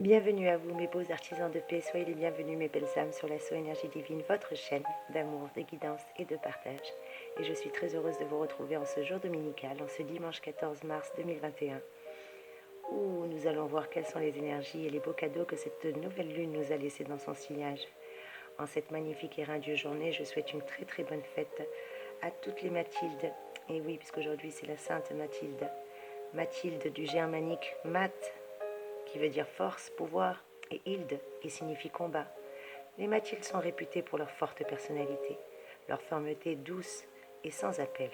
Bienvenue à vous mes beaux artisans de paix, soyez les bienvenus mes belles âmes sur l'Assaut Énergie Divine, votre chaîne d'amour, de guidance et de partage. Et je suis très heureuse de vous retrouver en ce jour dominical, en ce dimanche 14 mars 2021, où nous allons voir quelles sont les énergies et les beaux cadeaux que cette nouvelle lune nous a laissés dans son sillage. En cette magnifique et radieuse journée, je souhaite une très très bonne fête à toutes les Mathildes. Et oui, puisqu'aujourd'hui c'est la Sainte Mathilde. Mathilde du germanique mat, qui veut dire force, pouvoir, et hilde, qui signifie combat. Les Mathildes sont réputées pour leur forte personnalité, leur fermeté douce et sans appel.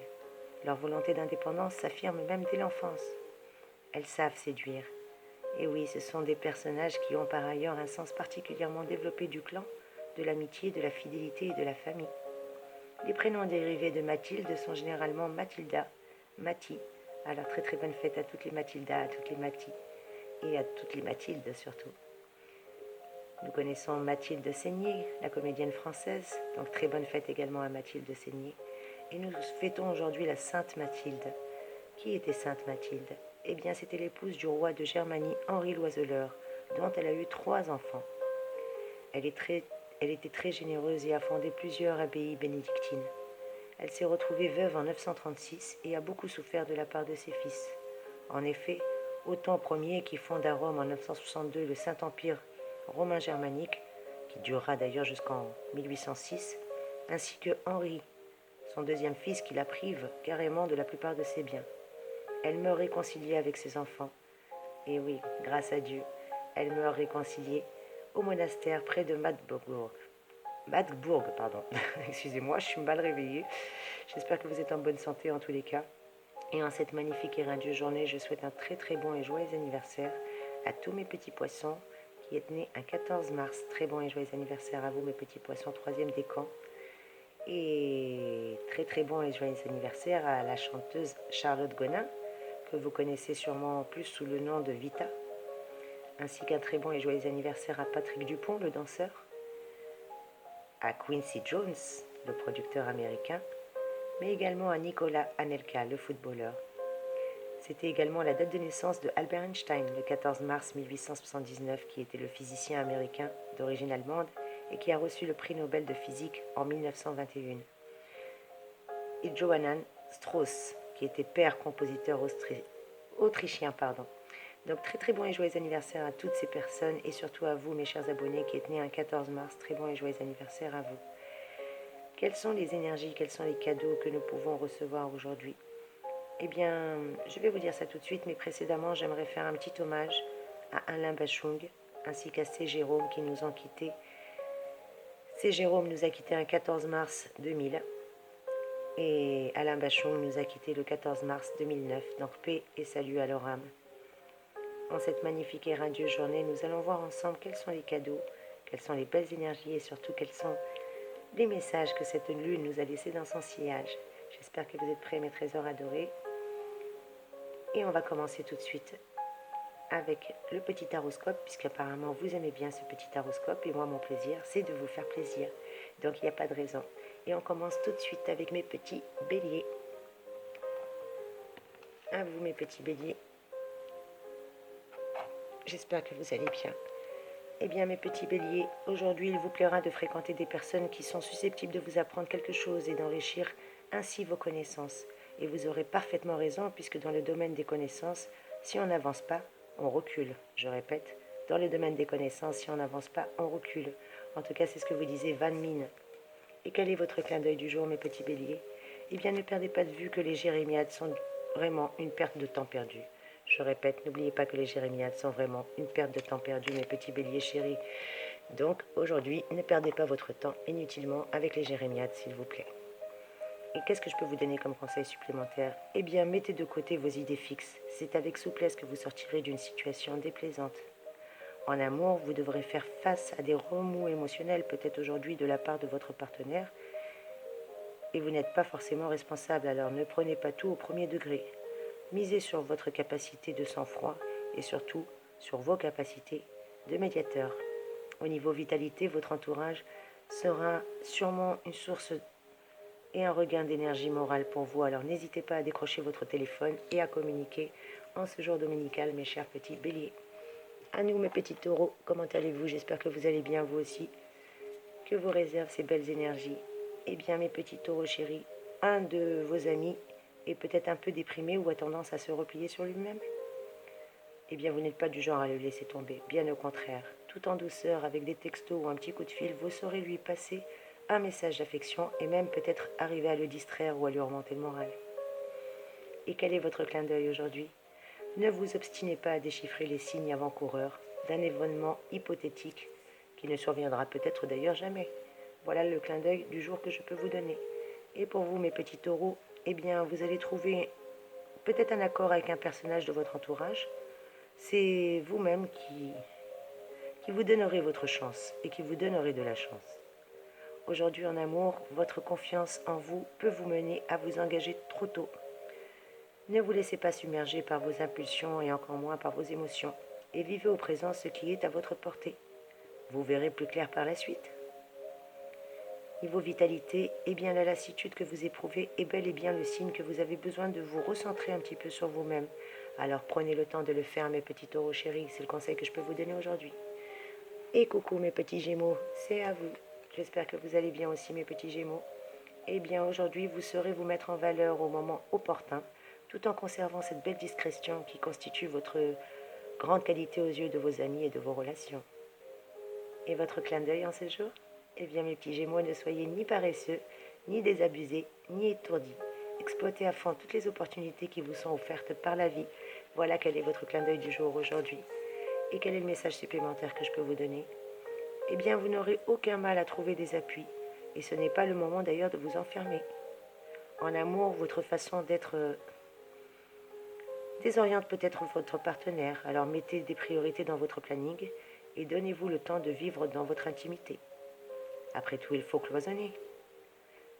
Leur volonté d'indépendance s'affirme même dès l'enfance. Elles savent séduire. Et oui, ce sont des personnages qui ont par ailleurs un sens particulièrement développé du clan, de l'amitié, de la fidélité et de la famille. Les prénoms dérivés de Mathilde sont généralement Mathilda, Mathie. Alors très très bonne fête à toutes les Mathildas, à toutes les Mathie et à toutes les Mathildes surtout. Nous connaissons Mathilde Seigné, la comédienne française, donc très bonne fête également à Mathilde Seigné. Et nous fêtons aujourd'hui la Sainte Mathilde. Qui était Sainte Mathilde? Eh bien, c'était l'épouse du roi de Germanie, Henri l'Oiseleur, dont elle a eu 3 enfants. Elle était très généreuse et a fondé plusieurs abbayes bénédictines. Elle s'est retrouvée veuve en 936 et a beaucoup souffert de la part de ses fils. En effet, Othon Ier, qui fonde à Rome en 962 le Saint-Empire romain germanique, qui durera d'ailleurs jusqu'en 1806, ainsi que Henri, son deuxième fils, qui la prive carrément de la plupart de ses biens. Elle meurt réconciliée avec ses enfants. Et oui, grâce à Dieu, elle meurt réconciliée au monastère près de Magdebourg. Magdebourg, pardon. Excusez-moi, je suis mal réveillée. J'espère que vous êtes en bonne santé en tous les cas. Et en cette magnifique et radieuse journée, je souhaite un très très bon et joyeux anniversaire à tous mes petits poissons qui êtes nés un 14 mars. Très bon et joyeux anniversaire à vous mes petits poissons, 3e décan. Et très très bon et joyeux anniversaire à la chanteuse Charlotte Gonin, que vous connaissez sûrement plus sous le nom de Vita, ainsi qu'un très bon et joyeux anniversaire à Patrick Dupont, le danseur, à Quincy Jones, le producteur américain, mais également à Nicolas Anelka, le footballeur. C'était également la date de naissance de Albert Einstein, le 14 mars 1879, qui était le physicien américain d'origine allemande et qui a reçu le prix Nobel de physique en 1921. Et Johann Strauss, qui était père-compositeur autrichien. Donc très très bon et joyeux anniversaire à toutes ces personnes et surtout à vous mes chers abonnés qui êtes nés un 14 mars. Très bon et joyeux anniversaire à vous. Quelles sont les énergies, quels sont les cadeaux que nous pouvons recevoir aujourd'hui? Eh bien, je vais vous dire ça tout de suite, mais précédemment, j'aimerais faire un petit hommage à Alain Bachung, ainsi qu'à C. Jérôme qui nous ont quittés. C. Jérôme nous a quittés un 14 mars 2000 et Alain Bachung nous a quittés le 14 mars 2009. Donc paix et salut à leur âme. En cette magnifique et radieuse journée, nous allons voir ensemble quels sont les cadeaux, quelles sont les belles énergies et surtout quels sont les messages que cette lune nous a laissés dans son sillage. J'espère que vous êtes prêts, mes trésors adorés. Et on va commencer tout de suite avec le petit taroscope, puisqu'apparemment vous aimez bien ce petit taroscope, et moi mon plaisir, c'est de vous faire plaisir. Donc il n'y a pas de raison. Et on commence tout de suite avec mes petits béliers. À vous mes petits béliers. J'espère que vous allez bien. Eh bien mes petits béliers, aujourd'hui il vous plaira de fréquenter des personnes qui sont susceptibles de vous apprendre quelque chose et d'enrichir ainsi vos connaissances. Et vous aurez parfaitement raison, puisque dans le domaine des connaissances, si on n'avance pas, on recule. Je répète, dans le domaine des connaissances, si on n'avance pas, on recule. En tout cas, c'est ce que vous disait Van Mine. Et quel est votre clin d'œil du jour, mes petits béliers? Eh bien, ne perdez pas de vue que les jérémiades sont vraiment une perte de temps perdu. Je répète, n'oubliez pas que les jérémiades sont vraiment une perte de temps perdu, mes petits béliers chéris. Donc, aujourd'hui, ne perdez pas votre temps inutilement avec les jérémiades, s'il vous plaît. Et qu'est-ce que je peux vous donner comme conseil supplémentaire? Eh bien, mettez de côté vos idées fixes. C'est avec souplesse que vous sortirez d'une situation déplaisante. En amour, vous devrez faire face à des remous émotionnels, peut-être aujourd'hui de la part de votre partenaire, et vous n'êtes pas forcément responsable, alors ne prenez pas tout au premier degré. Misez sur votre capacité de sang-froid et surtout sur vos capacités de médiateur. Au niveau vitalité, votre entourage sera sûrement une source et un regain d'énergie morale pour vous. Alors n'hésitez pas à décrocher votre téléphone et à communiquer en ce jour dominical, mes chers petits béliers. À nous, mes petits taureaux, comment allez-vous? J'espère que vous allez bien, vous aussi. Que vous réservent ces belles énergies? Eh bien, mes petits taureaux chéris, un de vos amis est peut-être un peu déprimé ou a tendance à se replier sur lui-même. Eh bien, vous n'êtes pas du genre à le laisser tomber, bien au contraire. Tout en douceur, avec des textos ou un petit coup de fil, vous saurez lui passer un message d'affection et même peut-être arriver à le distraire ou à lui remonter le moral. Et quel est votre clin d'œil aujourd'hui? Ne vous obstinez pas à déchiffrer les signes avant-coureurs d'un événement hypothétique qui ne surviendra peut-être d'ailleurs jamais. Voilà le clin d'œil du jour que je peux vous donner. Et pour vous, mes petits taureaux, eh bien, vous allez trouver peut-être un accord avec un personnage de votre entourage. C'est vous-même qui vous donnerez votre chance et qui vous donnerez de la chance. Aujourd'hui en amour, votre confiance en vous peut vous mener à vous engager trop tôt. Ne vous laissez pas submerger par vos impulsions et encore moins par vos émotions, et vivez au présent ce qui est à votre portée. Vous verrez plus clair par la suite. Niveau vitalité, eh bien la lassitude que vous éprouvez est bel et bien le signe que vous avez besoin de vous recentrer un petit peu sur vous-même. Alors prenez le temps de le faire, mes petits taureaux chéris, c'est le conseil que je peux vous donner aujourd'hui. Et coucou mes petits gémeaux, c'est à vous. J'espère que vous allez bien aussi mes petits gémeaux. Eh bien aujourd'hui vous saurez vous mettre en valeur au moment opportun, tout en conservant cette belle discrétion qui constitue votre grande qualité aux yeux de vos amis et de vos relations. Et votre clin d'œil en ce jour? Eh bien mes petits gémeaux, ne soyez ni paresseux, ni désabusés, ni étourdis. Exploitez à fond toutes les opportunités qui vous sont offertes par la vie. Voilà quel est votre clin d'œil du jour aujourd'hui. Et quel est le message supplémentaire que je peux vous donner? Eh bien vous n'aurez aucun mal à trouver des appuis. Et ce n'est pas le moment d'ailleurs de vous enfermer. En amour, votre façon d'être désoriente peut-être votre partenaire. Alors mettez des priorités dans votre planning et donnez-vous le temps de vivre dans votre intimité. Après tout, il faut cloisonner.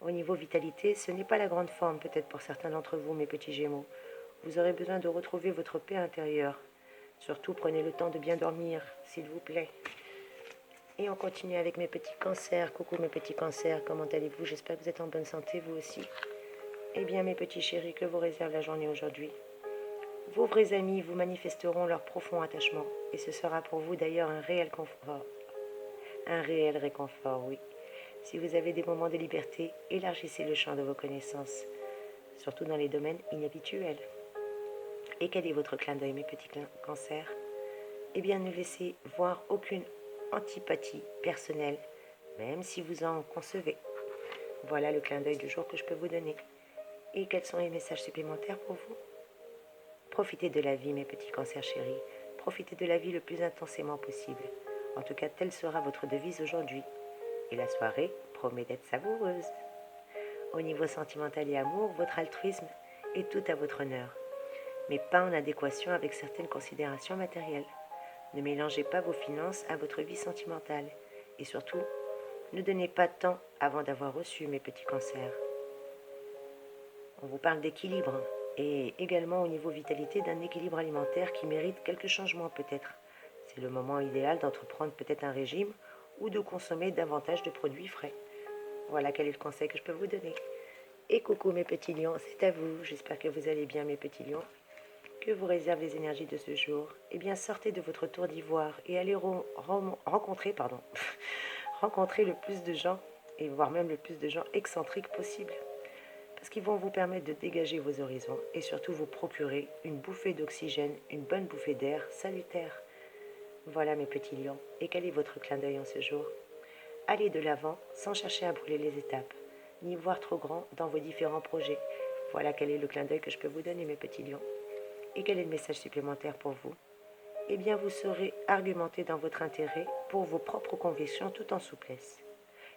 Au niveau vitalité, ce n'est pas la grande forme peut-être pour certains d'entre vous, mes petits gémeaux. Vous aurez besoin de retrouver votre paix intérieure. Surtout, prenez le temps de bien dormir, s'il vous plaît. Et on continue avec mes petits cancers. Coucou mes petits cancers, comment allez-vous? J'espère que vous êtes en bonne santé, vous aussi. Eh bien, mes petits chéris, que vous réserve la journée aujourd'hui? Vos vrais amis vous manifesteront leur profond attachement. Et ce sera pour vous d'ailleurs un réel confort. Un réel réconfort, oui. Si vous avez des moments de liberté, élargissez le champ de vos connaissances, surtout dans les domaines inhabituels. Et quel est votre clin d'œil, mes petits cancers? Eh bien, ne laissez voir aucune antipathie personnelle, même si vous en concevez. Voilà le clin d'œil du jour que je peux vous donner. Et quels sont les messages supplémentaires pour vous? Profitez de la vie, mes petits cancers chéris. Profitez de la vie le plus intensément possible. En tout cas, telle sera votre devise aujourd'hui. Et la soirée promet d'être savoureuse. Au niveau sentimental et amour, votre altruisme est tout à votre honneur, mais pas en adéquation avec certaines considérations matérielles. Ne mélangez pas vos finances à votre vie sentimentale. Et surtout, ne donnez pas de temps avant d'avoir reçu, mes petits cancers. On vous parle d'équilibre et également au niveau vitalité d'un équilibre alimentaire qui mérite quelques changements peut-être. C'est le moment idéal d'entreprendre peut-être un régime ou de consommer davantage de produits frais. Voilà quel est le conseil que je peux vous donner. Et coucou mes petits lions, c'est à vous. J'espère que vous allez bien mes petits lions. Que vous réservent les énergies de ce jour? Eh bien sortez de votre tour d'ivoire et allez rencontrer, rencontrer le plus de gens et voire même le plus de gens excentriques possible. Parce qu'ils vont vous permettre de dégager vos horizons et surtout vous procurer une bouffée d'oxygène, une bonne bouffée d'air salutaire. Voilà mes petits lions. Et quel est votre clin d'œil en ce jour? Allez de l'avant sans chercher à brûler les étapes, ni voir trop grand dans vos différents projets. Voilà quel est le clin d'œil que je peux vous donner mes petits lions. Et quel est le message supplémentaire pour vous? Eh bien vous saurez argumenter dans votre intérêt pour vos propres convictions tout en souplesse.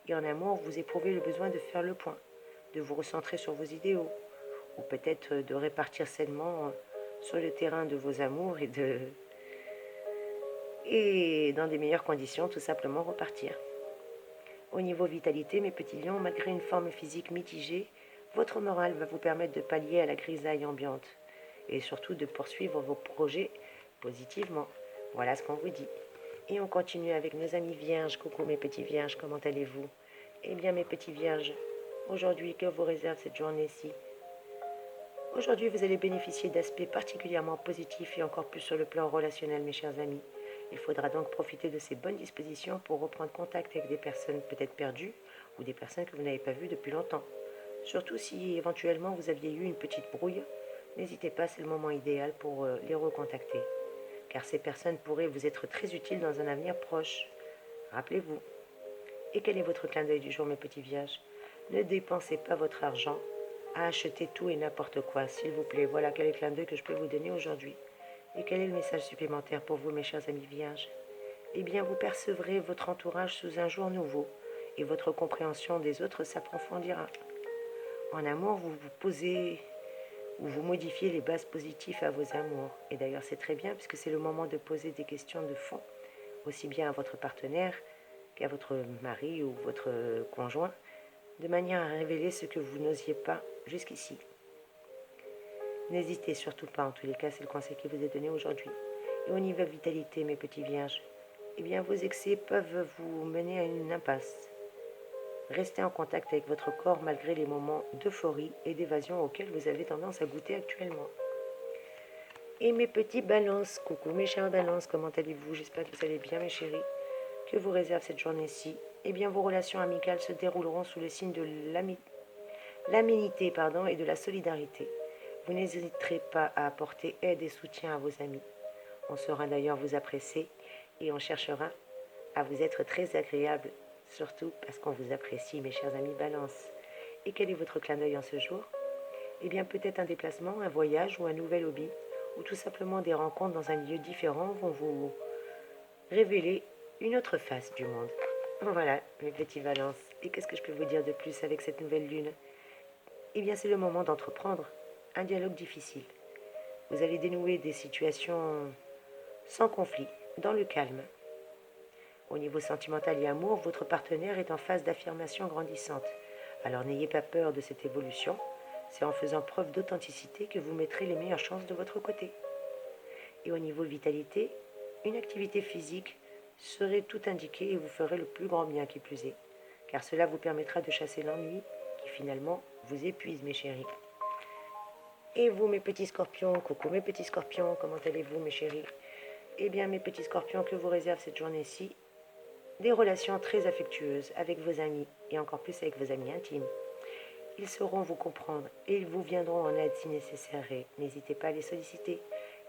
Et en amour, vous éprouvez le besoin de faire le point, de vous recentrer sur vos idéaux, ou peut-être de répartir sainement sur le terrain de vos amours et dans des meilleures conditions, tout simplement repartir. Au niveau vitalité, mes petits lions, malgré une forme physique mitigée, votre morale va vous permettre de pallier à la grisaille ambiante et surtout de poursuivre vos projets positivement. Voilà ce qu'on vous dit. Et on continue avec nos amis vierges. Coucou mes petits vierges, comment allez-vous? Eh bien mes petits vierges, aujourd'hui, que vous réserve cette journée-ci? Aujourd'hui, vous allez bénéficier d'aspects particulièrement positifs et encore plus sur le plan relationnel, mes chers amis. Il faudra donc profiter de ces bonnes dispositions pour reprendre contact avec des personnes peut-être perdues ou des personnes que vous n'avez pas vues depuis longtemps. Surtout si éventuellement vous aviez eu une petite brouille, n'hésitez pas, c'est le moment idéal pour les recontacter. Car ces personnes pourraient vous être très utiles dans un avenir proche. Rappelez-vous. Et quel est votre clin d'œil du jour, mes petits vierges? Ne dépensez pas votre argent à acheter tout et n'importe quoi, s'il vous plaît. Voilà quel est le clin d'œil que je peux vous donner aujourd'hui. Et quel est le message supplémentaire pour vous, mes chers amis vierges? Eh bien, vous percevrez votre entourage sous un jour nouveau et votre compréhension des autres s'approfondira. En amour, vous vous posez ou vous modifiez les bases positives à vos amours. Et d'ailleurs, c'est très bien puisque c'est le moment de poser des questions de fond, aussi bien à votre partenaire qu'à votre mari ou votre conjoint, de manière à révéler ce que vous n'osiez pas jusqu'ici. N'hésitez surtout pas, en tous les cas, c'est le conseil qui vous est donné aujourd'hui. Et au niveau vitalité, mes petits vierges, eh bien, vos excès peuvent vous mener à une impasse. Restez en contact avec votre corps malgré les moments d'euphorie et d'évasion auxquels vous avez tendance à goûter actuellement. Et mes petits balances, coucou mes chers balances, comment allez-vous? J'espère que vous allez bien, mes chéris. Que vous réserve cette journée-ci? Eh bien, vos relations amicales se dérouleront sous le signe de l'aménité et de la solidarité. Vous n'hésiterez pas à apporter aide et soutien à vos amis. On saura d'ailleurs vous apprécier et on cherchera à vous être très agréable, surtout parce qu'on vous apprécie, mes chers amis Balance. Et quel est votre clin d'œil en ce jour? Eh bien, peut-être un déplacement, un voyage ou un nouvel hobby, ou tout simplement des rencontres dans un lieu différent vont vous révéler une autre face du monde. Voilà, mes petits Balances. Et qu'est-ce que je peux vous dire de plus avec cette nouvelle lune? Eh bien, c'est le moment d'entreprendre un dialogue difficile. Vous allez dénouer des situations sans conflit, dans le calme. Au niveau sentimental et amour, votre partenaire est en phase d'affirmation grandissante. Alors n'ayez pas peur de cette évolution. C'est en faisant preuve d'authenticité que vous mettrez les meilleures chances de votre côté. Et au niveau vitalité, une activité physique serait tout indiquée et vous ferez le plus grand bien qui plus est. Car cela vous permettra de chasser l'ennui qui finalement vous épuise, mes chéris. Et vous, mes petits scorpions, coucou mes petits scorpions, comment allez-vous, mes chéris? Eh bien, mes petits scorpions, que vous réserve cette journée-ci? Des relations très affectueuses avec vos amis et encore plus avec vos amis intimes. Ils sauront vous comprendre et ils vous viendront en aide si nécessaire. N'hésitez pas à les solliciter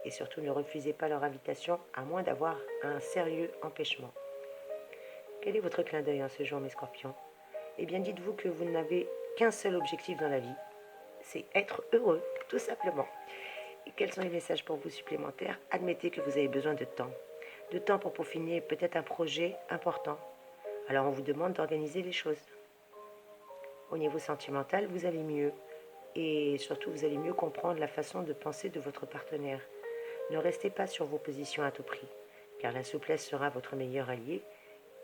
et surtout ne refusez pas leur invitation à moins d'avoir un sérieux empêchement. Quel est votre clin d'œil en ce jour, mes scorpions? Eh bien, dites-vous que vous n'avez qu'un seul objectif dans la vie, c'est être heureux, tout simplement. Et quels sont les messages pour vous supplémentaires? Admettez que vous avez besoin de temps. De temps pour peaufiner peut-être un projet important. Alors on vous demande d'organiser les choses. Au niveau sentimental, vous allez mieux. Et surtout, vous allez mieux comprendre la façon de penser de votre partenaire. Ne restez pas sur vos positions à tout prix, car la souplesse sera votre meilleur allié.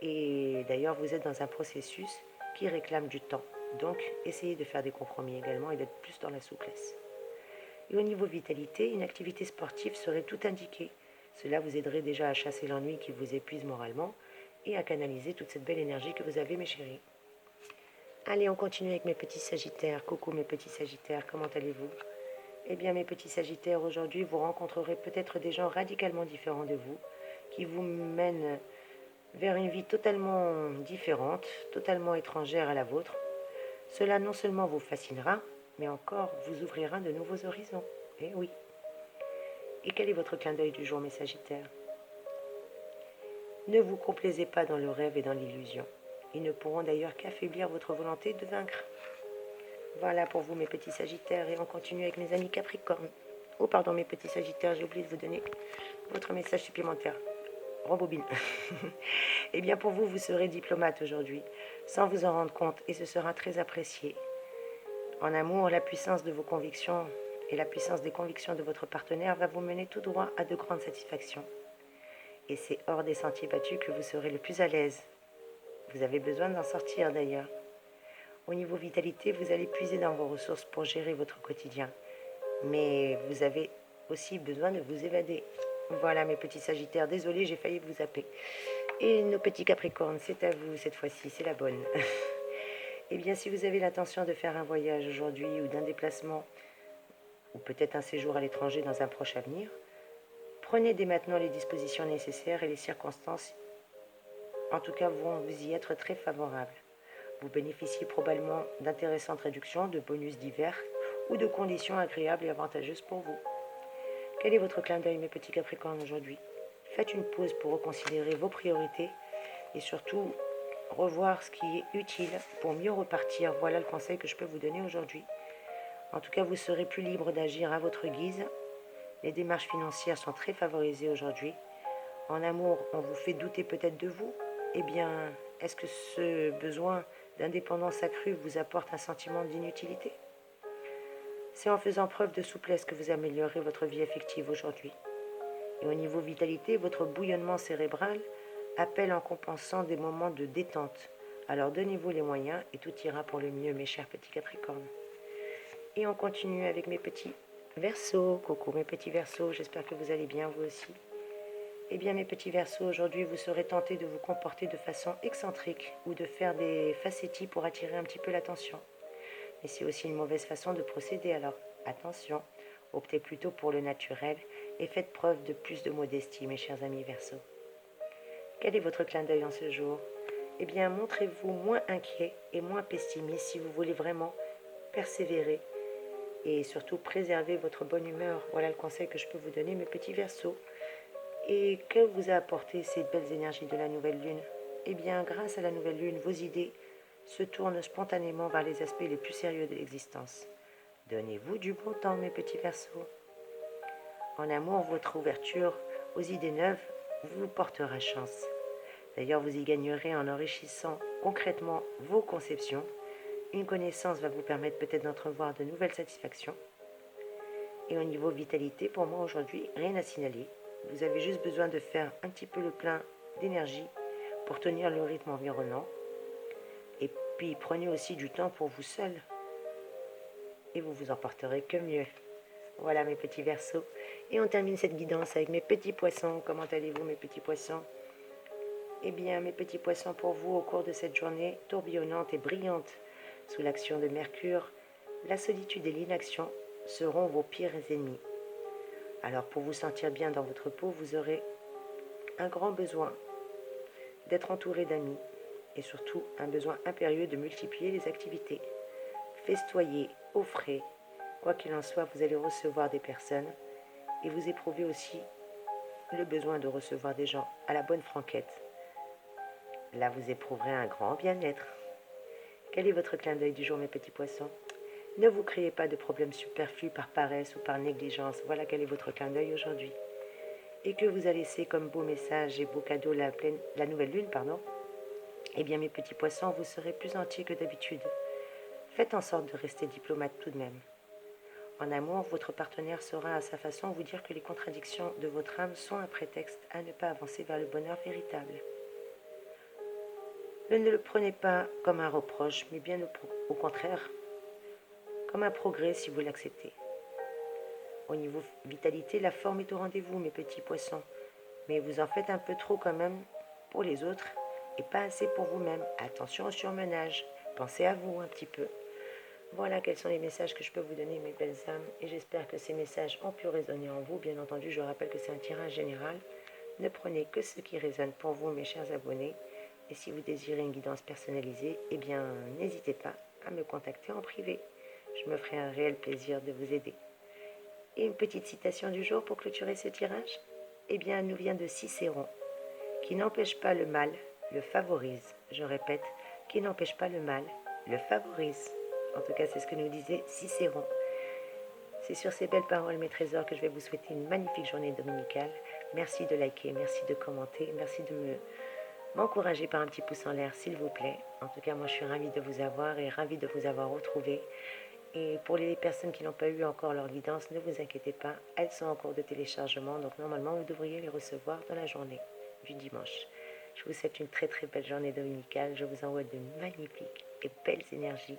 Et d'ailleurs, vous êtes dans un processus qui réclame du temps. Donc, essayez de faire des compromis également et d'être plus dans la souplesse. Et au niveau vitalité, une activité sportive serait tout indiquée. Cela vous aiderait déjà à chasser l'ennui qui vous épuise moralement et à canaliser toute cette belle énergie que vous avez, mes chéris. Allez, on continue avec mes petits sagittaires. Coucou mes petits sagittaires, comment allez-vous? Eh bien, mes petits sagittaires, aujourd'hui, vous rencontrerez peut-être des gens radicalement différents de vous, qui vous mènent vers une vie totalement différente, totalement étrangère à la vôtre. Cela non seulement vous fascinera, mais encore vous ouvrira de nouveaux horizons. Eh oui. Et quel est votre clin d'œil du jour, mes sagittaires? Ne vous complaisez pas dans le rêve et dans l'illusion. Ils ne pourront d'ailleurs qu'affaiblir votre volonté de vaincre. Voilà pour vous, mes petits sagittaires, et on continue avec mes amis capricornes. Oh pardon, mes petits sagittaires, j'ai oublié de vous donner votre message supplémentaire. Rembobine. Eh bien pour vous, vous serez diplomate aujourd'hui, sans vous en rendre compte, et ce sera très apprécié. En amour, la puissance de vos convictions et la puissance des convictions de votre partenaire va vous mener tout droit à de grandes satisfactions. Et c'est hors des sentiers battus que vous serez le plus à l'aise. Vous avez besoin d'en sortir d'ailleurs. Au niveau vitalité, vous allez puiser dans vos ressources pour gérer votre quotidien. Mais vous avez aussi besoin de vous évader. Voilà mes petits sagittaires, désolé, j'ai failli vous zapper. Et nos petits capricornes, c'est à vous cette fois-ci, c'est la bonne. Eh bien, si vous avez l'intention de faire un voyage aujourd'hui ou d'un déplacement, ou peut-être un séjour à l'étranger dans un proche avenir, Prenez dès maintenant les dispositions nécessaires et les circonstances, en tout cas, vont vous y être très favorables. Vous bénéficiez probablement d'intéressantes réductions, de bonus divers ou de conditions agréables et avantageuses pour vous. Quel est votre clin d'œil, mes petits Capricornes, aujourd'hui? Faites une pause pour reconsidérer vos priorités et surtout revoir ce qui est utile pour mieux repartir. Voilà le conseil que je peux vous donner aujourd'hui. En tout cas, vous serez plus libre d'agir à votre guise. Les démarches financières sont très favorisées aujourd'hui. En amour, on vous fait douter peut-être de vous. Eh bien, est-ce que ce besoin d'indépendance accrue vous apporte un sentiment d'inutilité? C'est en faisant preuve de souplesse que vous améliorez votre vie affective aujourd'hui. Et au niveau vitalité, votre bouillonnement cérébral appelle en compensant des moments de détente. Alors donnez-vous les moyens et tout ira pour le mieux, mes chers petits Capricornes. Et on continue avec mes petits Verseaux. Coucou mes petits Verseaux, j'espère que vous allez bien vous aussi. Eh bien mes petits Verseaux, aujourd'hui vous serez tentés de vous comporter de façon excentrique ou de faire des facéties pour attirer un petit peu l'attention. Mais c'est aussi une mauvaise façon de procéder, alors attention, optez plutôt pour le naturel et faites preuve de plus de modestie, mes chers amis Verseaux. Quel est votre clin d'œil en ce jour? Eh bien, montrez-vous moins inquiet et moins pessimiste si vous voulez vraiment persévérer et surtout préserver votre bonne humeur. Voilà le conseil que je peux vous donner, mes petits Verseaux. Et que vous a apporté ces belles énergies de la nouvelle lune? Eh bien, grâce à la nouvelle lune, vos idées se tournent spontanément vers les aspects les plus sérieux de l'existence. Donnez-vous du bon temps, mes petits Verseaux. En amour, votre ouverture aux idées neuves vous portera chance. D'ailleurs, vous y gagnerez en enrichissant concrètement vos conceptions. Une connaissance va vous permettre peut-être d'entrevoir de nouvelles satisfactions. Et au niveau vitalité, pour moi aujourd'hui, rien à signaler. Vous avez juste besoin de faire un petit peu le plein d'énergie pour tenir le rythme environnant. Et puis prenez aussi du temps pour vous seul. Et vous vous en porterez que mieux. Voilà mes petits Verseaux. Et on termine cette guidance avec mes petits poissons. Comment allez-vous mes petits poissons? Eh bien mes petits poissons, pour vous au cours de cette journée tourbillonnante et brillante sous l'action de Mercure, la solitude et l'inaction seront vos pires ennemis. Alors pour vous sentir bien dans votre peau, vous aurez un grand besoin d'être entouré d'amis et surtout un besoin impérieux de multiplier les activités. Festoyez, offrez, quoi qu'il en soit, vous allez recevoir des personnes et vous éprouvez aussi le besoin de recevoir des gens à la bonne franquette. Là, vous éprouverez un grand bien-être. Quel est votre clin d'œil du jour, mes petits poissons? Ne vous créez pas de problèmes superflus par paresse ou par négligence. Voilà quel est votre clin d'œil aujourd'hui. Et que vous a laissé comme beau message et beau cadeau la nouvelle lune, Eh bien, mes petits poissons, vous serez plus entiers que d'habitude. Faites en sorte de rester diplomate tout de même. En amour, votre partenaire saura à sa façon vous dire que les contradictions de votre âme sont un prétexte à ne pas avancer vers le bonheur véritable. Ne le prenez pas comme un reproche, mais bien au contraire, comme un progrès si vous l'acceptez. Au niveau vitalité, la forme est au rendez-vous, mes petits poissons. Mais vous en faites un peu trop quand même pour les autres et pas assez pour vous-même. Attention au surmenage, pensez à vous un petit peu. Voilà quels sont les messages que je peux vous donner, mes belles âmes, et j'espère que ces messages ont pu résonner en vous. Bien entendu, je rappelle que c'est un tirage général. Ne prenez que ce qui résonne pour vous, mes chers abonnés. Et si vous désirez une guidance personnalisée, eh bien, n'hésitez pas à me contacter en privé. Je me ferai un réel plaisir de vous aider. Et une petite citation du jour pour clôturer ce tirage? Eh bien, elle nous vient de Cicéron. Qui n'empêche pas le mal, le favorise. Je répète, qui n'empêche pas le mal, le favorise. En tout cas, c'est ce que nous disait Cicéron. C'est sur ces belles paroles, mes trésors, que je vais vous souhaiter une magnifique journée dominicale. Merci de liker, merci de commenter, merci de m'encourager par un petit pouce en l'air, s'il vous plaît. En tout cas, moi, je suis ravie de vous avoir et ravie de vous avoir retrouvé. Et pour les personnes qui n'ont pas eu encore leur guidance, ne vous inquiétez pas, elles sont en cours de téléchargement, donc normalement, vous devriez les recevoir dans la journée du dimanche. Je vous souhaite une très très belle journée dominicale. Je vous envoie de magnifiques et belles énergies.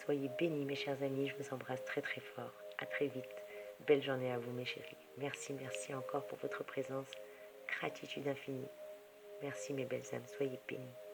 Soyez bénis, mes chers amis. Je vous embrasse très très fort. À très vite. Belle journée à vous, mes chéris. Merci, merci encore pour votre présence. Gratitude infinie. Merci, mes belles âmes. Soyez bénis.